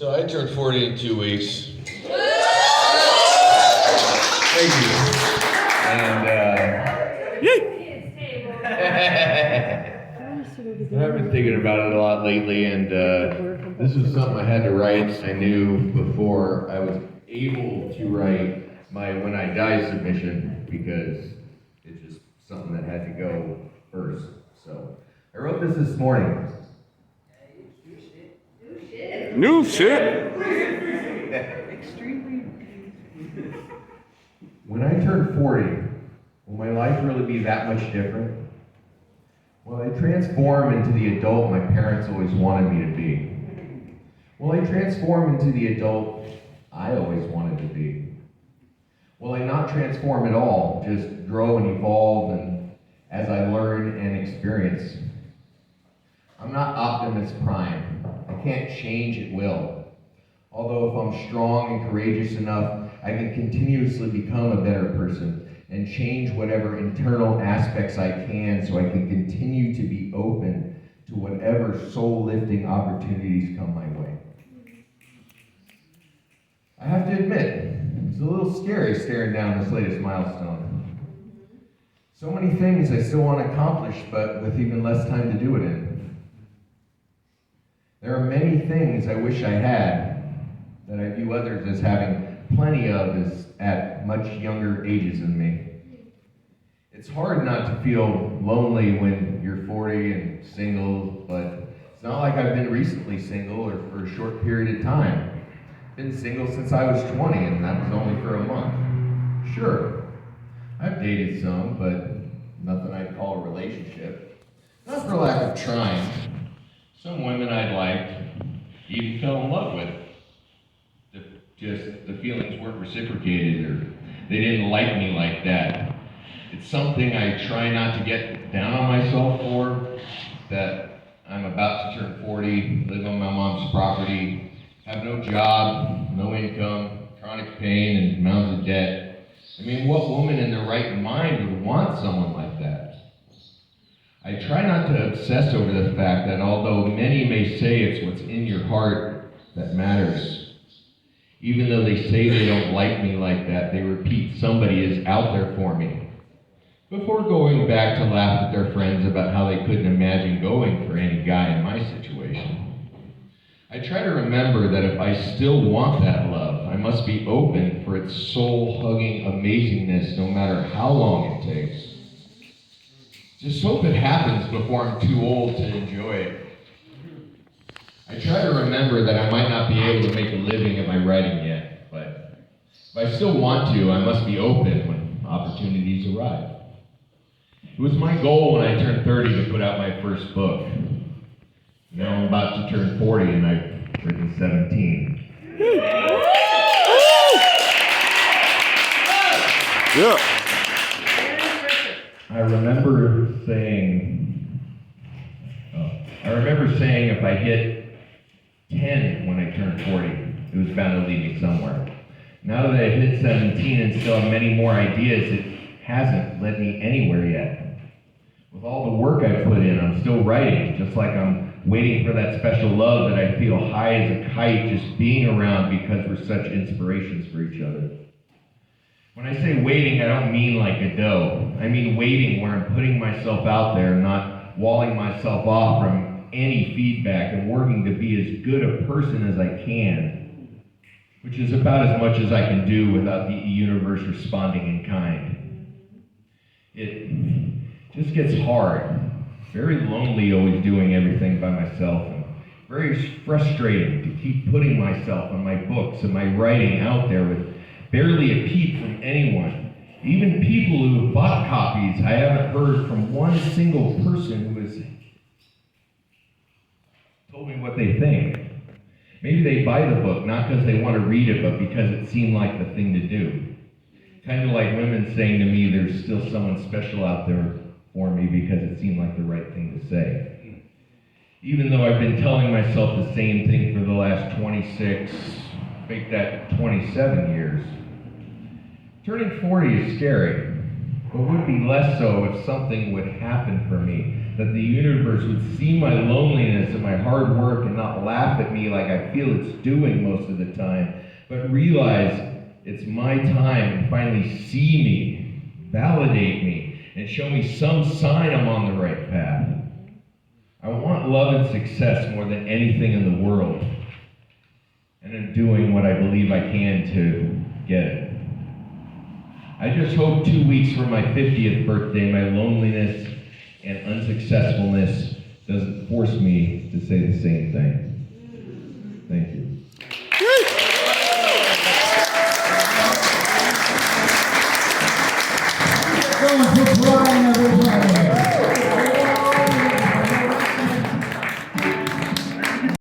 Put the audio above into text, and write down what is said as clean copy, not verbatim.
So I turned 40 in 2 weeks. Thank you. And I've been thinking about it a lot lately, and this was something I had to write. I knew before I was able to write my When I Die submission, because it's just something that had to go first. So I wrote this morning. New shit. When I turn 40, will my life really be that much different? Will I transform into the adult my parents always wanted me to be? Will I transform into the adult I always wanted to be? Will I not transform at all, just grow and evolve and as I learn and experience? I'm not Optimus Prime. I can't change at will. Although if I'm strong and courageous enough, I can continuously become a better person and change whatever internal aspects I can so I can continue to be open to whatever soul-lifting opportunities come my way. I have to admit, it's a little scary staring down this latest milestone. So many things I still want to accomplish, but with even less time to do it in. There are many things I wish I had that I view others as having plenty of as at much younger ages than me. It's hard not to feel lonely when you're 40 and single, but it's not like I've been recently single or for a short period of time. I've been single since I was 20, and that was only for a month. Sure, I've dated some, but nothing I'd call a relationship. Not for lack of trying. Some women I'd liked, even fell in love with. Just the feelings weren't reciprocated, or they didn't like me like that. It's something I try not to get down on myself for, that I'm about to turn 40, live on my mom's property, have no job, no income, chronic pain, and mounds of debt. I mean, what woman in their right mind would want someone like that? I try not to obsess over the fact that although many may say it's what's in your heart that matters, even though they say they don't like me like that, they repeat somebody is out there for me. Before going back to laugh at their friends about how they couldn't imagine going for any guy in my situation. I try to remember that if I still want that love, I must be open for its soul-hugging amazingness no matter how long it takes. Just hope it happens before I'm too old to enjoy it. I try to remember that I might not be able to make a living at my writing yet, but if I still want to, I must be open when opportunities arrive. It was my goal when I turned 30 to put out my first book. Now I'm about to turn 40 and I've written 17. Yeah. I remember saying if I hit 10 when I turned 40, it was bound to lead me somewhere. Now that I've hit 17 and still have many more ideas, it hasn't led me anywhere yet. With all the work I put in, I'm still writing, just like I'm waiting for that special love that I feel high as a kite just being around because we're such inspirations for each other. When I say waiting, I don't mean like a doe. I mean waiting where I'm putting myself out there, not walling myself off from any feedback and working to be as good a person as I can, which is about as much as I can do without the universe responding in kind. It just gets hard, very lonely always doing everything by myself, and very frustrating to keep putting myself and my books and my writing out there with barely a peep from anyone. Even people who have bought copies, I haven't heard from one single person who has told me what they think. Maybe they buy the book not because they want to read it, but because it seemed like the thing to do. Kind of like women saying to me there's still someone special out there for me because it seemed like the right thing to say. Even though I've been telling myself the same thing for the last 26, make that 27 years. Turning 40 is scary, but would be less so if something would happen for me that the universe would see my loneliness and my hard work and not laugh at me like I feel it's doing most of the time, but realize it's my time and finally see me, validate me, and show me some sign I'm on the right path. I want love and success more than anything in the world, and I'm doing what I believe I can to get it. I just hope 2 weeks from my 50th birthday, my loneliness and unsuccessfulness doesn't force me to say the same thing. Thank you.